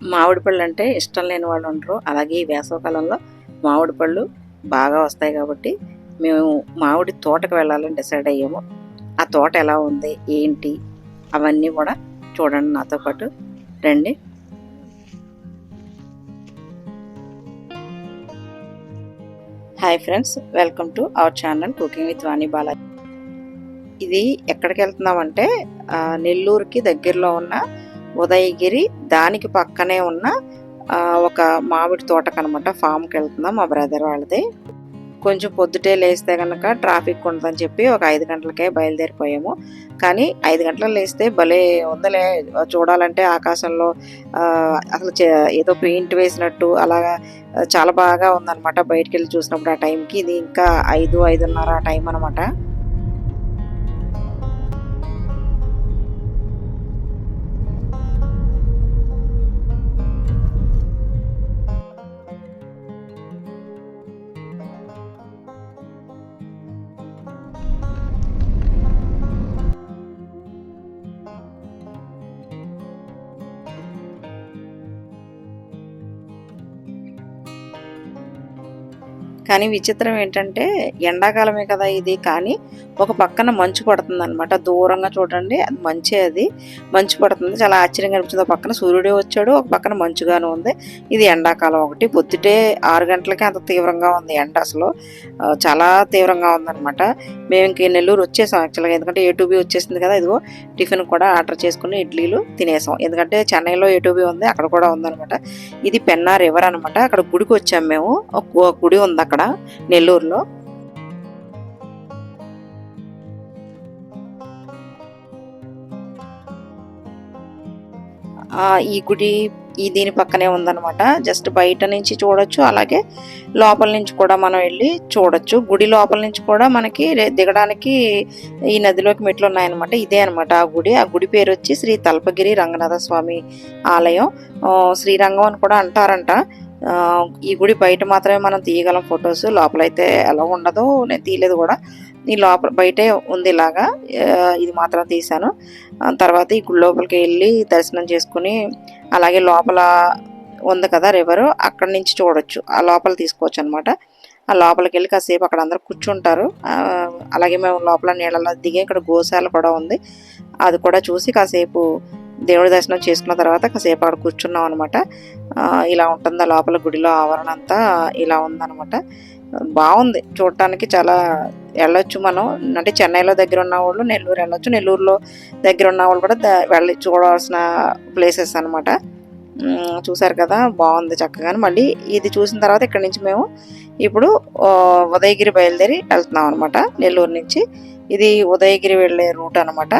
మామిడి పళ్ళు అంటే ఇష్టం లేని వాళ్ళు ఉండరు. అలాగే ఈ వేసవికాలంలో మామిడి పళ్ళు బాగా వస్తాయి కాబట్టి మేము మామిడి తోటకు వెళ్ళాలని డిసైడ్ అయ్యాము. ఆ తోట ఎలా ఉంది ఏంటి అవన్నీ కూడా చూడండి నాతో పాటు రండి. Hi friends, welcome to our channel cooking with Vani Balaji. ఇది ఎక్కడికి వెళ్తున్నామంటే నెల్లూరుకి దగ్గరలో ఉన్న ఉదయగిరి, దానికి పక్కనే ఉన్న ఒక మామిడి తోటకనమాట ఫామ్కి వెళ్తున్నాం. మా బ్రదర్ వాళ్ళది. కొంచెం పొద్దుటే లేస్తే కనుక ట్రాఫిక్ ఉంటుందని చెప్పి ఒక 5 గంటలకే బయలుదేరిపోయాము. కానీ 5 గంటలకు లేస్తే భలే ఉందలే, చూడాలంటే ఆకాశంలో అసలు ఏదో పెయింట్ వేసినట్టు అలాగా చాలా బాగా ఉందన్నమాట. బయటికి వెళ్ళి చూసినప్పుడు ఆ టైంకి. ఇది ఇంకా 5, 5:30 ఆ టైం అనమాట. కానీ విచిత్రం ఏంటంటే ఎండాకాలమే కదా ఇది, కానీ ఒక పక్కన మంచు పడుతుంది అనమాట. దూరంగా చూడండి, అది మంచే, అది మంచు పడుతుంది. చాలా ఆశ్చర్యంగా అనిపించింది. ఒక పక్కన సూర్యుడే వచ్చాడు, ఒక పక్కన మంచుగాను ఉంది. ఇది ఎండాకాలం. ఒకటి పొద్దుటే 6 గంటలకే అంత తీవ్రంగా ఉంది ఎండ. అసలు చాలా తీవ్రంగా ఉందన్నమాట. మేము ఇంక నెల్లూరు వచ్చేసాం యాక్చువల్గా, ఎందుకంటే A2B వచ్చేసింది కదా. ఇదిగో టిఫిన్ కూడా ఆర్డర్ చేసుకుని ఇడ్లీలు తినేసాం, ఎందుకంటే చెన్నైలో A2B ఉంది, అక్కడ కూడా ఉందన్నమాట. ఇది పెన్నా రివర్ అనమాట. అక్కడ గుడికి వచ్చాము మేము. ఒక గుడి ఉంది అక్కడ నెల్లూరులో. ఈ గుడి దీని పక్కనే ఉందన్నమాట. జస్ట్ బయట నుంచి చూడొచ్చు, అలాగే లోపల నుంచి కూడా మనం వెళ్ళి చూడొచ్చు. గుడి లోపల నుంచి కూడా మనకి దిగడానికి ఈ నదిలోకి మెట్లు ఉన్నాయన్నమాట. ఇదే అనమాట ఆ గుడి. ఆ గుడి పేరు వచ్చి శ్రీ తల్పగిరి రంగనాథ స్వామి ఆలయం. శ్రీరంగం అని కూడా అంటారంట. ఈ గుడి బయట మాత్రమే మనం తీయగలం ఫొటోస్, లోపలైతే ఎలా ఉండదు, నేను తీయలేదు కూడా. ఈ లోపల బయటే ఉంది ఇలాగా. ఇది మాత్రం తీశాను. తర్వాత ఈ గుడి లోపలికి వెళ్ళి దర్శనం చేసుకుని, అలాగే లోపల ఉంది కదా రివరు, అక్కడి నుంచి చూడొచ్చు. ఆ లోపల తీసుకోవచ్చు అనమాట. ఆ లోపలికి వెళ్ళి కాసేపు అక్కడ అందరూ కూర్చుంటారు. అలాగే మేము లోపల నీళ్ళలో దిగి ఇక్కడ గోశాల కూడా ఉంది, అది కూడా చూసి కాసేపు దేవుడి దర్శనం చేసుకున్న తర్వాత కాసేపు అక్కడ కూర్చున్నాం అనమాట. ఇలా ఉంటుంది లోపల గుడిలో ఆవరణ అంతా, ఇలా ఉందన్నమాట. బాగుంది చూడటానికి. చాలా వెళ్ళొచ్చు మనం, అంటే చెన్నైలో దగ్గర ఉన్న వాళ్ళు నెల్లూరు వెళ్ళొచ్చు, నెల్లూరులో దగ్గర ఉన్న వాళ్ళు కూడా వెళ్ళి చూడవలసిన ప్లేసెస్ అనమాట. చూసారు కదా, బాగుంది చక్కగా. మళ్ళీ ఇది చూసిన తర్వాత ఇక్కడ నుంచి మేము ఇప్పుడు ఉదయగిరి బయలుదేరి వెళ్తున్నాం అనమాట నెల్లూరు నుంచి. ఇది ఉదయగిరి వెళ్ళే రూట్ అనమాట.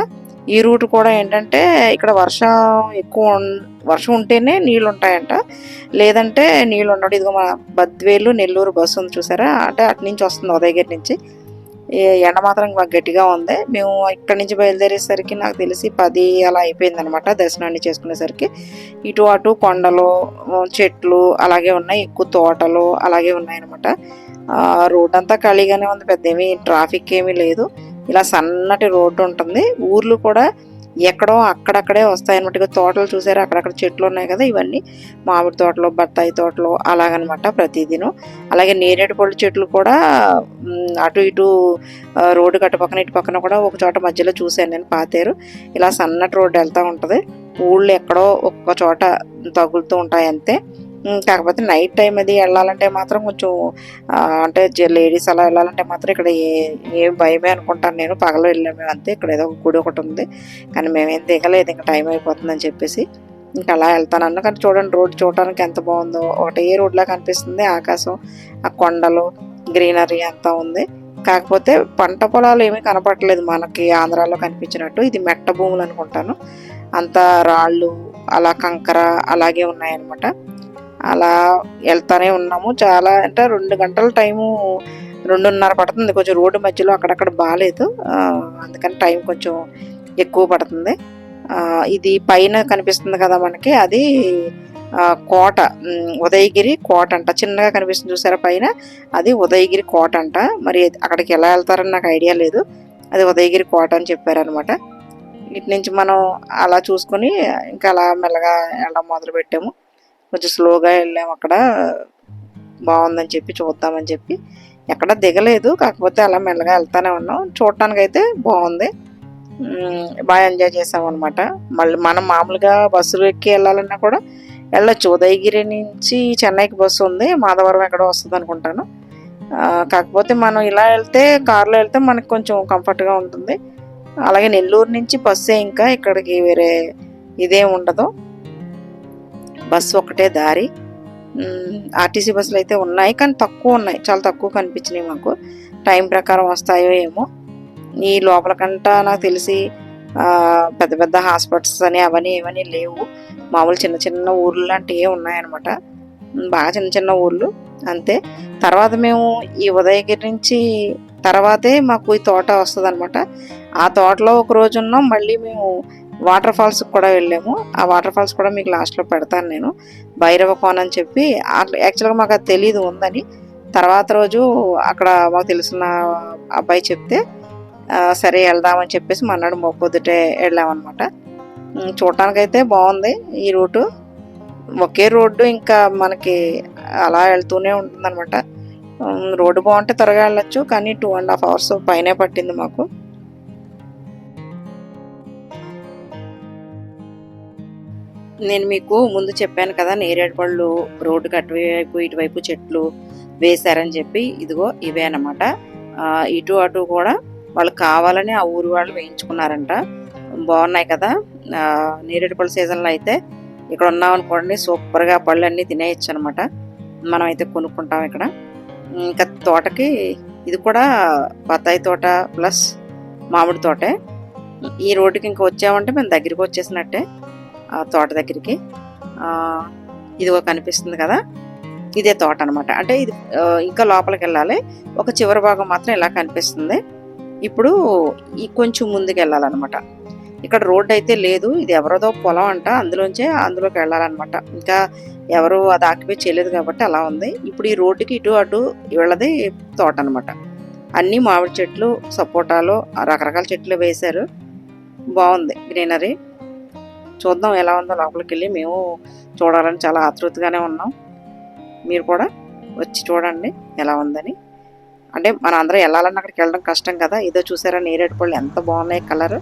ఈ రూట్ కూడా ఏంటంటే ఇక్కడ వర్షం ఉంటేనే నీళ్ళు ఉంటాయంట, లేదంటే నీళ్ళు ఉండవు. ఇదిగో మన బద్వేలు నెల్లూరు బస్సు ఉంది చూసారా, అంటే అటు నుంచి వస్తుంది ఉదయగిరి నుంచి. ఎండ మాత్రం గట్టిగా ఉంది. మేము ఇక్కడి నుంచి బయలుదేరేసరికి నాకు తెలిసి 10 అలా అయిపోయింది అనమాట. దర్శనాన్ని చేసుకునేసరికి ఇటు అటు కొండలు, చెట్లు అలాగే ఉన్నాయి, ఎక్కువ తోటలు అలాగే ఉన్నాయి అనమాట. రోడ్ అంతా ఖాళీగానే ఉంది, పెద్ద ఏమీ ట్రాఫిక్ ఏమీ లేదు. ఇలా సన్నటి రోడ్డు ఉంటుంది. ఊర్లు కూడా ఎక్కడో అక్కడక్కడే వస్తాయన్నమాట. తోటలు చూసారా, అక్కడక్కడ చెట్లు ఉన్నాయి కదా, ఇవన్నీ మామిడి తోటలు, బత్తాయి తోటలు అలాగనమాట ప్రతిదినం. అలాగే నేరేడు పళ్ళు చెట్లు కూడా అటు ఇటు రోడ్డు కట్టు పక్కన ఇటు పక్కన కూడా ఒక చోట మధ్యలో చూశాను నేను, పాతేరు. ఇలా సన్నటి రోడ్డు వెళ్తూ ఉంటుంది. ఊళ్ళు ఎక్కడో ఒక్క చోట తగులుతూ ఉంటాయి అంతే. కాకపోతే నైట్ టైం అది వెళ్ళాలంటే మాత్రం కొంచెం, అంటే లేడీస్ అలా వెళ్ళాలంటే మాత్రం ఇక్కడ ఏం భయమే అనుకుంటాను నేను. పగలు వెళ్ళాము మేము అంతే. ఇక్కడ ఏదో ఒక గుడి ఒకటి ఉంది, కానీ మేమేం దిగలేదు, ఇంకా టైం అయిపోతుందని చెప్పేసి ఇంకా అలా వెళ్తాను. కానీ చూడండి రోడ్డు చూడడానికి ఎంత బాగుందో, ఒకటే రోడ్లా కనిపిస్తుంది. ఆకాశం, ఆ కొండలు, గ్రీనరీ అంతా ఉంది. కాకపోతే పంట పొలాలు ఏమీ కనపడలేదు మనకి ఆంధ్రాలో కనిపించినట్టు. ఇది మెట్ట భూములు అనుకుంటాను. అంతా రాళ్ళు, అలా కంకర అలాగే ఉన్నాయన్నమాట. అలా వెళ్తానే ఉన్నాము. చాలా అంటే 2 గంటల టైము, 2:30 పడుతుంది. కొంచెం రోడ్డు మధ్యలో అక్కడక్కడ బాగాలేదు, అందుకని టైం కొంచెం ఎక్కువ పడుతుంది. ఇది పైన కనిపిస్తుంది కదా మనకి, అది కోట, ఉదయగిరి కోట అంట. చిన్నగా కనిపిస్తుంది చూసారా పైన, అది ఉదయగిరి కోట అంట. మరి అక్కడికి ఎలా వెళ్తారని నాకు ఐడియా లేదు. అది ఉదయగిరి కోట అని చెప్పారనమాట. ఇటు నుంచి మనం అలా చూసుకొని ఇంకా అలా మెల్లగా వెళ్ళడం మొదలు పెట్టాము. కొంచెం స్లోగా వెళ్ళాము. అక్కడ బాగుందని చెప్పి చూద్దామని చెప్పి ఎక్కడ దిగలేదు, కాకపోతే అలా మెల్లగా వెళ్తానే ఉన్నాం. చూడటానికైతే బాగుంది, బాగా ఎంజాయ్ చేసామన్నమాట. మళ్ళీ మనం మామూలుగా బస్సులు ఎక్కి వెళ్ళాలన్నా కూడా వెళ్ళొచ్చు. ఉదయగిరి నుంచి చెన్నైకి బస్సు ఉంది, మాధవరం ఎక్కడో వస్తుంది అనుకుంటాను. కాకపోతే మనం ఇలా వెళ్తే కారులో వెళ్తే మనకు కొంచెం కంఫర్ట్గా ఉంటుంది. అలాగే నెల్లూరు నుంచి బస్సే, ఇంకా ఇక్కడికి వేరే ఇదేం ఉండదు, బస్సు ఒకటే దారి. ఆర్టీసీ బస్సులు అయితే ఉన్నాయి, కానీ తక్కువ ఉన్నాయి, చాలా తక్కువ కనిపించినాయి మాకు. టైం ప్రకారం వస్తాయో ఏమో. ఈ లోపల కంట నాకు తెలిసి పెద్ద పెద్ద హాస్పిటల్స్ అని అవన్నీ ఏమని లేవు, మామూలు చిన్న చిన్న ఊర్లు లాంటివి ఉన్నాయన్నమాట. బాగా చిన్న చిన్న ఊర్లు అంతే. తర్వాత మేము ఈ ఉదయగిరి నుంచి తర్వాతే మాకు ఈ తోట వస్తుంది అనమాట. ఆ తోటలో ఒక రోజు ఉన్నాం. మళ్ళీ మేము వాటర్ ఫాల్స్కి కూడా వెళ్ళాము. ఆ వాటర్ ఫాల్స్ కూడా మీకు లాస్ట్లో పెడతాను నేను. భైరవ కోన అని చెప్పి, యాక్చువల్గా మాకు అది తెలీదు ఉందని. తర్వాత రోజు అక్కడ మాకు తెలిసిన అబ్బాయి చెప్తే సరే వెళ్దామని చెప్పేసి మన్నాడు పొద్దుటే వెళ్ళామన్నమాట. చూడటానికైతే బాగుంది ఈ రూటు, ఒకే రోడ్డు, ఇంకా మనకి అలా వెళ్తూనే ఉంటుందన్నమాట. రోడ్డు బాగుంటే త్వరగా వెళ్ళొచ్చు, కానీ 2.5 hours పైనే పట్టింది మాకు. నేను మీకు ముందు చెప్పాను కదా, నేరేడు పళ్ళు రోడ్డుకి అటువైపు ఇటువైపు చెట్లు వేశారని చెప్పి. ఇదిగో ఇవే అన్నమాట. ఇటు అటు కూడా వాళ్ళు కావాలని ఆ ఊరు వాళ్ళు వేయించుకున్నారంట. బాగున్నాయి కదా. నేరేడు పళ్ళు సీజన్లో అయితే ఇక్కడ ఉన్నాం అనుకోండి, సూపర్గా పళ్ళు అన్నీ తినేయచ్చు అనమాట. మనం అయితే కొనుక్కుంటాం ఇక్కడ. ఇంకా తోటకి ఇది కూడా బత్తాయి తోట ప్లస్ మామిడి తోటే. ఈ రోడ్డుకి ఇంకా వచ్చామంటే మేము దగ్గరికి వచ్చేసినట్టే, ఆ తోట దగ్గరికి. ఇదిగో కనిపిస్తుంది కదా, ఇదే తోట అనమాట. అంటే ఇది ఇంకా లోపలికి వెళ్ళాలి, ఒక చివరి భాగం మాత్రం ఇలా కనిపిస్తుంది. ఇప్పుడు ఈ కొంచెం ముందుకు వెళ్ళాలన్నమాట. ఇక్కడ రోడ్డు అయితే లేదు, ఇది ఎవరిదో పొలం అంట, అందులోకి వెళ్ళాలన్నమాట. ఇంకా ఎవరు అది ఆక్యుపై చేయలేదు కాబట్టి అలా ఉంది. ఇప్పుడు ఈ రోడ్డుకి ఇటు అటు వెళ్ళది తోట అనమాట. అన్నీ మామిడి చెట్లు, సపోటాలు, రకరకాల చెట్లు వేశారు. బాగుంది గ్రీనరీ. చూద్దాం ఎలా ఉందో లోపలికి వెళ్ళి. మేము చూడాలని చాలా ఆతృతగానే ఉన్నాం. మీరు కూడా వచ్చి చూడండి ఎలా ఉందని. అంటే మన అందరం వెళ్ళాలన్నా అక్కడికి వెళ్ళడం కష్టం కదా. ఏదో చూసారా నేరేడు పళ్ళు ఎంత బాగున్నాయి కలర్.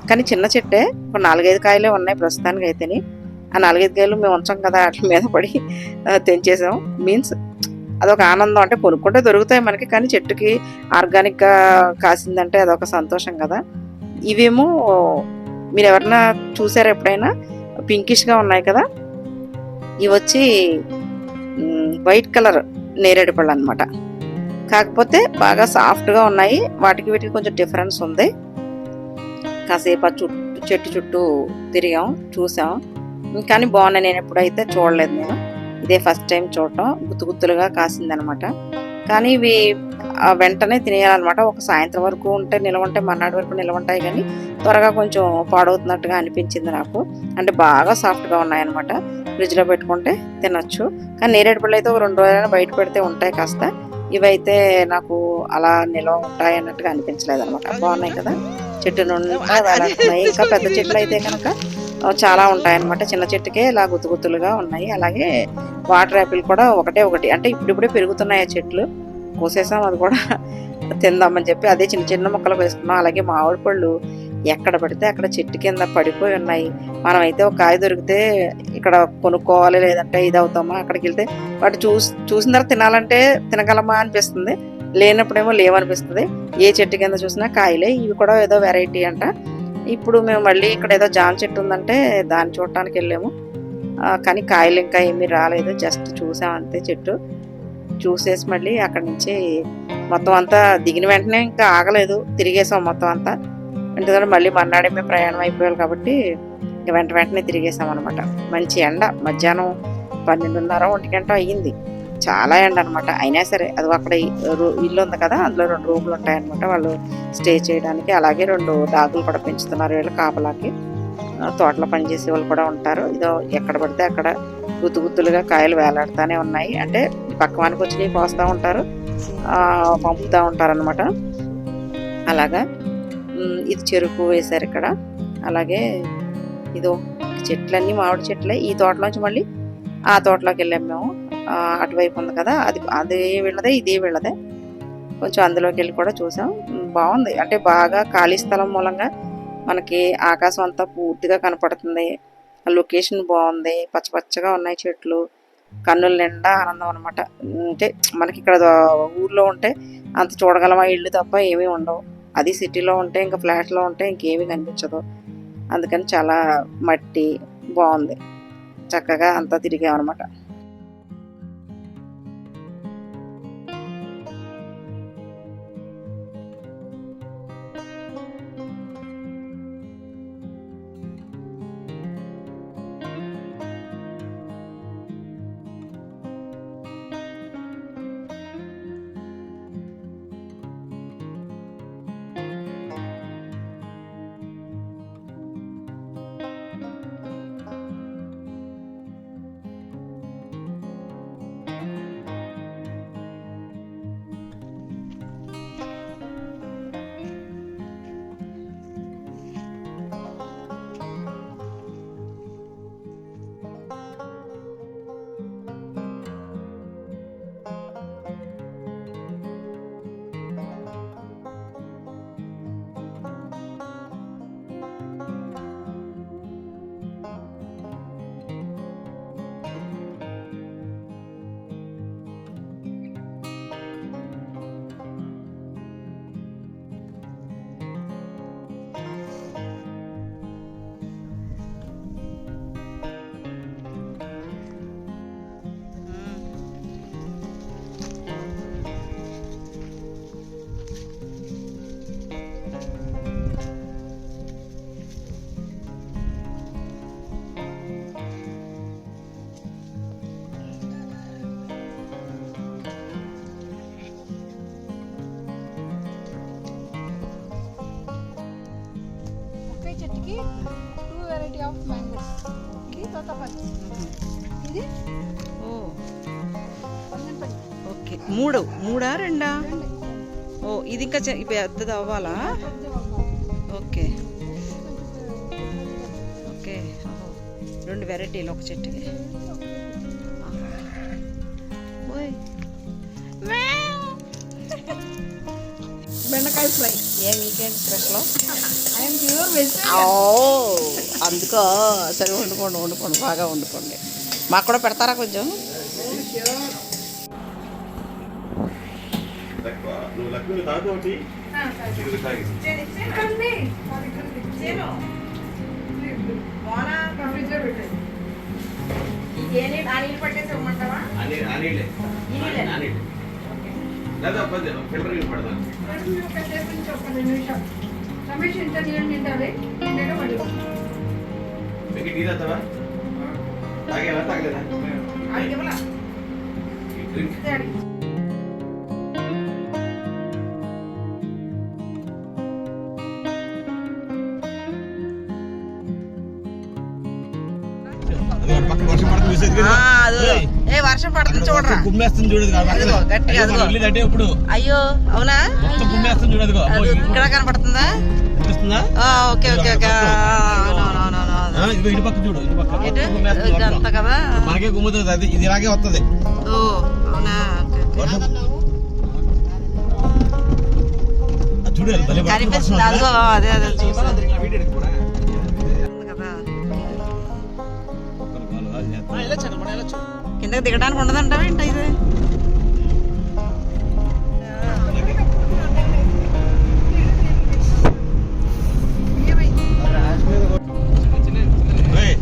కానీ చిన్న చెట్టే, ఒక 4-5 కాయలే ఉన్నాయి ప్రస్తుతానికి అయితేని. ఆ 4-5 కాయలు మేము ఉంచాం కదా, వాటి మీద పడి తెంచేసాం. మీన్స్ అదొక ఆనందం. అంటే కొనుక్కుంటే దొరుకుతాయి మనకి, కానీ చెట్టుకి ఆర్గానిక్గా కాసిందంటే అదొక సంతోషం కదా. ఇవేమో మీరు ఎవరన్నా చూసారా ఎప్పుడైనా, పింకిష్గా ఉన్నాయి కదా. ఇవి వచ్చి వైట్ కలర్ నేరేడు పళ్ళు అనమాట. కాకపోతే బాగా సాఫ్ట్గా ఉన్నాయి. వాటికి వీటికి కొంచెం డిఫరెన్స్ ఉంది. కాసేపు ఆ చెట్టు చుట్టూ తిరిగాం, చూసాం, కానీ బాగున్నాయి. నేను ఎప్పుడైతే చూడలేదు, నేను ఇదే ఫస్ట్ టైం చూడటం. గుత్తులుగా కాసిందనమాట. కానీ ఇవి వెంటనే తినేయాలన్నమాట. ఒక సాయంత్రం వరకు ఉంటే నిలవంటే మర్నాడు వరకు నిలవంటాయి, కానీ త్వరగా కొంచెం పాడవుతున్నట్టుగా అనిపించింది నాకు. అంటే బాగా సాఫ్ట్గా ఉన్నాయన్నమాట. ఫ్రిడ్జ్లో పెట్టుకుంటే తినొచ్చు. కానీ నేరేడు పళ్ళు అయితే ఒక 2 రోజులైనా బయట పెడితే ఉంటాయి కాస్త. ఇవైతే నాకు అలా నిల్వ ఉంటాయి అన్నట్టుగా అనిపించలేదు అనమాట. బాగున్నాయి కదా, చెట్టు నుండి వేలాడుతున్నాయి. ఇంకా పెద్ద చెట్లు అయితే కనుక చాలా ఉంటాయన్నమాట. చిన్న చెట్టుకే ఇలా గుత్తులుగా ఉన్నాయి. అలాగే వాటర్ యాపిల్ కూడా ఒకటి. అంటే ఇప్పుడిప్పుడే పెరుగుతున్నాయి ఆ చెట్లు. కోసేసాం, అది కూడా తిందామని చెప్పి అదే చిన్న చిన్న మొక్కలు వేసుకున్నాం. అలాగే మామిడి పళ్ళు ఎక్కడ పడితే అక్కడ చెట్టు కింద పడిపోయి ఉన్నాయి. మనమైతే ఒక కాయ దొరికితే ఇక్కడ కొనుక్కోవాలి, లేదంటే ఇది అవుతామా, అక్కడికి వెళ్తే వాటి చూసిన తర్వాత తినాలంటే తినగలమా అనిపిస్తుంది, లేనప్పుడేమో లేవనిపిస్తుంది. ఏ చెట్టు కింద చూసినా కాయలే. ఇవి కూడా ఏదో వెరైటీ అంట. ఇప్పుడు మేము మళ్ళీ ఇక్కడ ఏదో జామ చెట్టు ఉందంటే దాన్ని చూడటానికి వెళ్ళాము. కానీ కాయలు ఇంకా ఏమీ రాలేదు, జస్ట్ చూసాం అంతే. చెట్టు చూసేసి మళ్ళీ అక్కడి నుంచి మొత్తం అంతా దిగిన వెంటనే ఇంకా ఆగలేదు, తిరిగేసాం మొత్తం అంతా. ఎందుకంటే మళ్ళీ మర్నాడే మేము ప్రయాణం అయిపోయాలి కాబట్టి వెంటనే తిరిగేసాం అనమాట. మంచి ఎండ, మధ్యాహ్నం 12:30-1 గంట అయ్యింది. చాలా ఎండ అనమాట. అయినా సరే అది అక్కడ ఇల్లు ఉంది కదా, అందులో 2 రూములు ఉంటాయన్నమాట వాళ్ళు స్టే చేయడానికి. అలాగే 2 డాగులు కూడా పెంచుతున్నారు వీళ్ళు కాపలాకి. తోటలో పనిచేసే వాళ్ళు కూడా ఉంటారు. ఇదో ఎక్కడ పడితే అక్కడ గుత్తులుగా కాయలు వేలాడుతూనే ఉన్నాయి. అంటే పక్కవానికి వచ్చి కోస్తూ ఉంటారు, పంపుతూ ఉంటారు అనమాట. అలాగా ఇది చెరుకు వేశారు ఇక్కడ. అలాగే ఇదో చెట్లన్నీ మామిడి చెట్లే. ఈ తోటలోంచి మళ్ళీ ఆ తోటలోకి వెళ్ళాము మేము. అటువైపు ఉంది కదా, అదే వీళ్ళదే, ఇదే వీళ్ళదే. కొంచెం అందులోకి వెళ్ళి కూడా చూసాం. బాగుంది. అంటే బాగా ఖాళీ స్థలం మూలంగా మనకి ఆకాశం అంతా పూర్తిగా కనపడుతుంది. లొకేషన్ బాగుంది, పచ్చపచ్చగా ఉన్నాయి చెట్లు. కన్నుల నిండా ఆనందం అనమాట. అంటే మనకి ఇక్కడ ఊర్లో ఉంటే అంత చూడగలమా ఇల్లు తప్ప ఏమీ ఉండవు. అది సిటీలో ఉంటే ఇంకా ఫ్లాట్లో ఉంటే ఇంకేమీ కనిపించదు. అందుకని చాలా మట్టి బాగుంది. చక్కగా అంతా తిరిగామన్నమాట. చెట్టుకి 2 వెరైటీ ఆఫ్ మ్యాంగోస్. ఇది తోతపల్లి, ఇది బంగన్పల్లి. ఓకే, మూడా రెండా? ఓ, ఇది ఇంకా పెద్దది అవ్వాలా? Okay okay. ఓహో, 2 వెరైటీలు ఒక చెట్టుకి. ఓయ్, బెండకాయ fry. A weekend special? I'm pure veg. అందుకో సరే, వండుకోండి బాగా వండుకోండి. మాకు కూడా పెడతారా కొంచెం? రమేష్ ఇంత నీళ్ళు నిండాలి, నిండా పడి వర్షం పడుతుంది చూడరా, గుమ్మేస్తుంది చూడదు గట్టిగా. ఇప్పుడు అయ్యో అవునా, గుమ్మేస్తుంది చూడదు ఇక్కడ కనపడుతుందా? Okay okay okay. ఇటు పక్క చూడు, ఇటు పక్క ఇదంతా కదా మనకే గుమ్ముతుంది. అది ఇది ఇలాగే వస్తుంది. ఓ అవునా, చూడు కనిపిస్తుంది. అదిగో అదే అదే చూసాను కదా. కిందకి దిగడానికి ఉండదంటావా ఏంటి ఇది?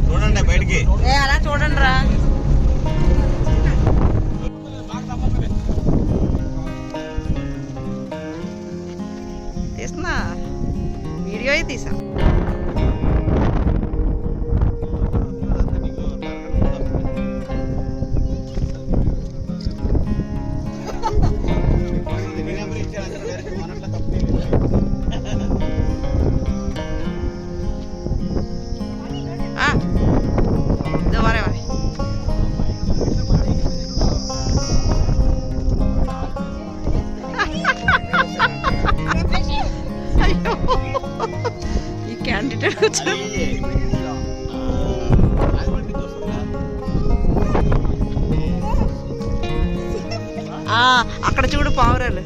చూడండి బయటికి, అలా చూడండి రా. తీస్తున్నా వీడియో తీసా. అక్కడ చూడు పావురాలు.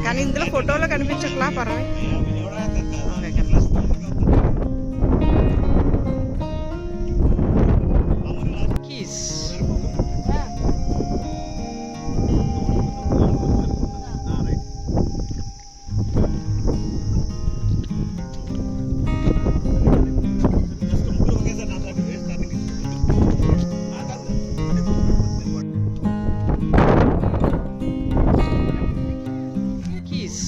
కానీ ఇందులో ఫోటోలో కనిపించట్లా, పర్వాలేదు. ఓకే, కనిపిస్తుంది. కీస్. కీస్.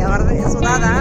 ఎవరిది? సుధాదా?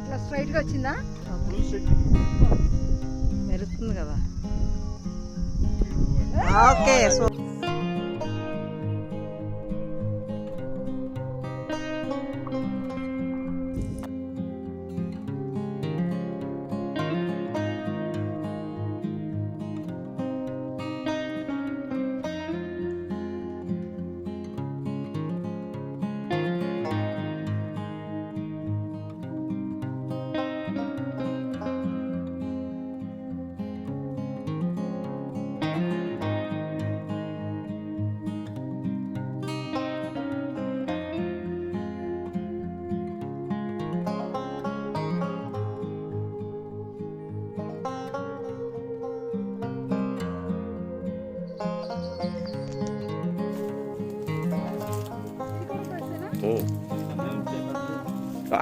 ఇట్లా స్ట్రైట్ గా వచ్చిందా? మెరుస్తుంది కదా. ఓకే. సో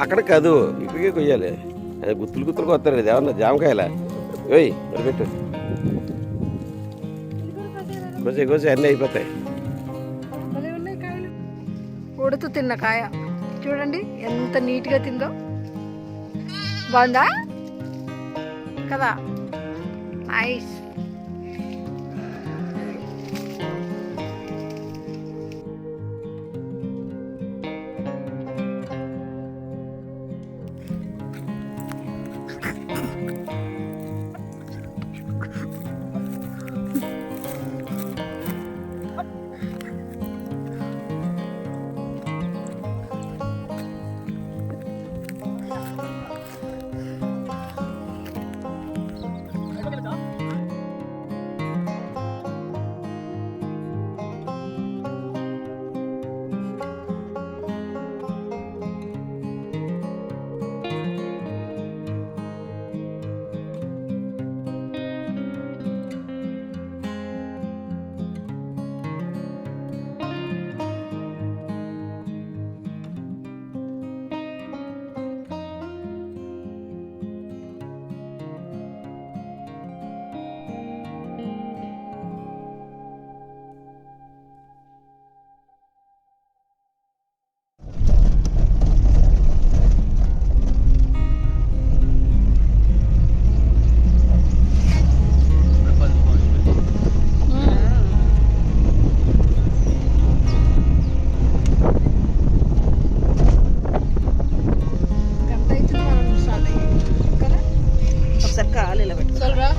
అక్కడ కాదు, ఇక్కడికే కొయ్యాలి. అదే గుత్తులు గుత్తులు కొత్తారు. ఇది ఏమన్నా జామకాయలా? ఓయ్ మరి పెట్టు, కోసే కోసే అన్నీ అయిపోతాయి. భలే ఉన్నాయి కాయలు. ఉడుతూ తిన్న కాయ చూడండి ఎంత నీట్గా తిందో. బాగుందా కదా? నైస్. చాలురా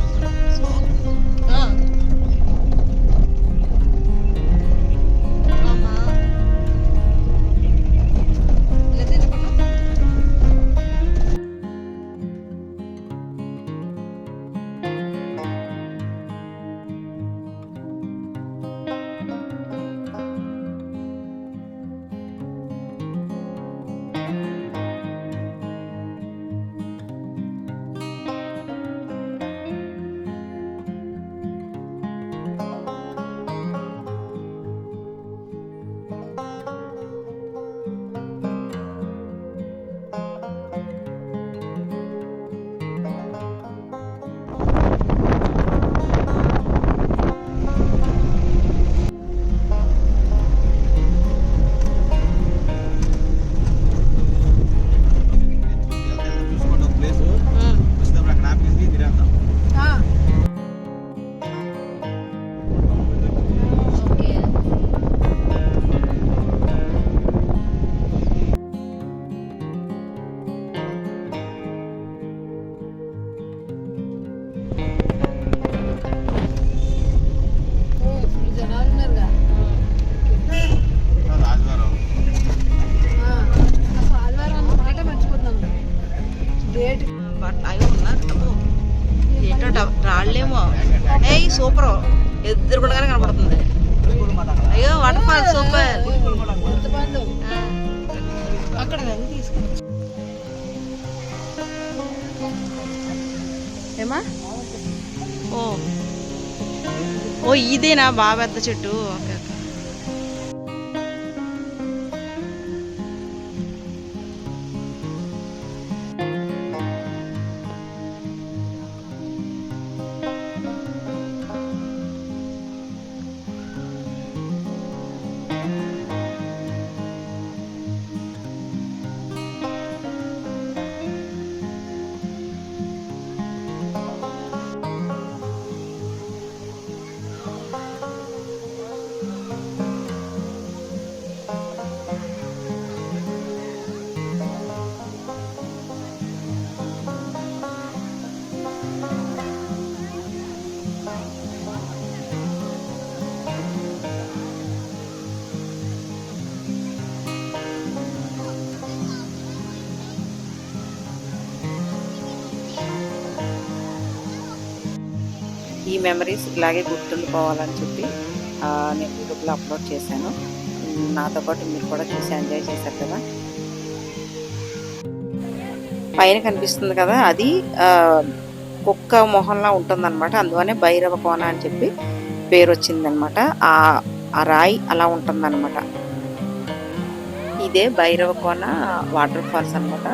చూసుకోండి ఒక ప్లేస్ వచ్చినప్పుడు అక్కడ ఆపేసి తిరేద్దాం. జనాలు ఉన్నారుగా ఆదివారం అసలు ఆదివారం అన్న మాట మర్చిపోతున్నాను డేట్ అవి ఉన్నారు ఏంటో రాళ్ళేమో ఏయ్ సూపర్ ఎదురుకుండగానే కనపడుతుంది. అయ్యో వాటర్ ఫాల్ సూపర్. గుర్తుపండు అక్కడ వెళ్ళి తీసుకుని ఏమా ఓ ఇదేనా బాగా పెద్ద చెట్టు. Okay okay. ఈ మెమరీస్ ఇలాగే గుర్తుండిపోవాలని చెప్పి నేను యూట్యూబ్లో అప్లోడ్ చేశాను. నాతో పాటు మీరు కూడా చూసి ఎంజాయ్ చేశారు కదా. పైన కనిపిస్తుంది కదా, అది కుక్క మొహంలా ఉంటుందన్నమాట. అందువనే భైరవ కోన అని చెప్పి పేరు వచ్చిందనమాట. ఆ రాయి అలా ఉంటుందన్నమాట. ఇదే భైరవ కోన వాటర్ ఫాల్స్ అనమాట.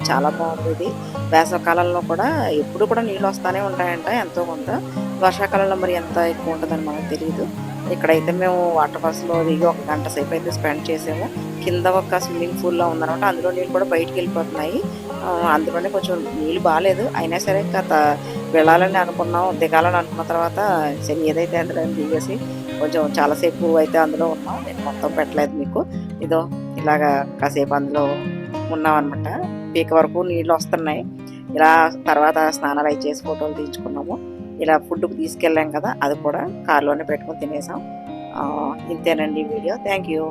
చాలా బాగుంది ఇది. వేసవకాలంలో కూడా ఎప్పుడు కూడా నీళ్ళు వస్తూనే ఉంటాయంట ఎంతో కొంత. వర్షాకాలంలో మరి ఎంత ఎక్కువ ఉంటుందని మనకు తెలియదు. ఇక్కడైతే మేము వాటర్ ఫాల్స్లో దిగి 1 గంట సేపు అయితే స్పెండ్ చేసాము. కింద ఒక స్విమ్మింగ్ పూల్లో ఉందనమాట. అందులో నీళ్ళు కూడా బయటికి వెళ్ళిపోతున్నాయి. అందులోనే కొంచెం నీళ్ళు బాగాలేదు. అయినా సరే ఇంకా వెళ్ళాలని అనుకున్నాం, దిగాలని అనుకున్న తర్వాత సరే ఏదైతే అందులో దిగేసి కొంచెం చాలాసేపు అయితే అందులో ఉన్నాం. నేను మొత్తం పెట్టలేదు మీకు. ఇదో ఇలాగా కాసేపు అందులో ఉన్నాం అనమాట. పీక వరకు నీళ్ళు వస్తున్నాయి. ఇలా తర్వాత స్నానాలు అవి చేసి ఫోటోలు తీయించుకున్నాము. ఇలా ఫుడ్కి తీసుకెళ్ళాం కదా, అది కూడా కార్లోనే పెట్టుకొని తినేసాం. ఇంతేనండి వీడియో. Thank you.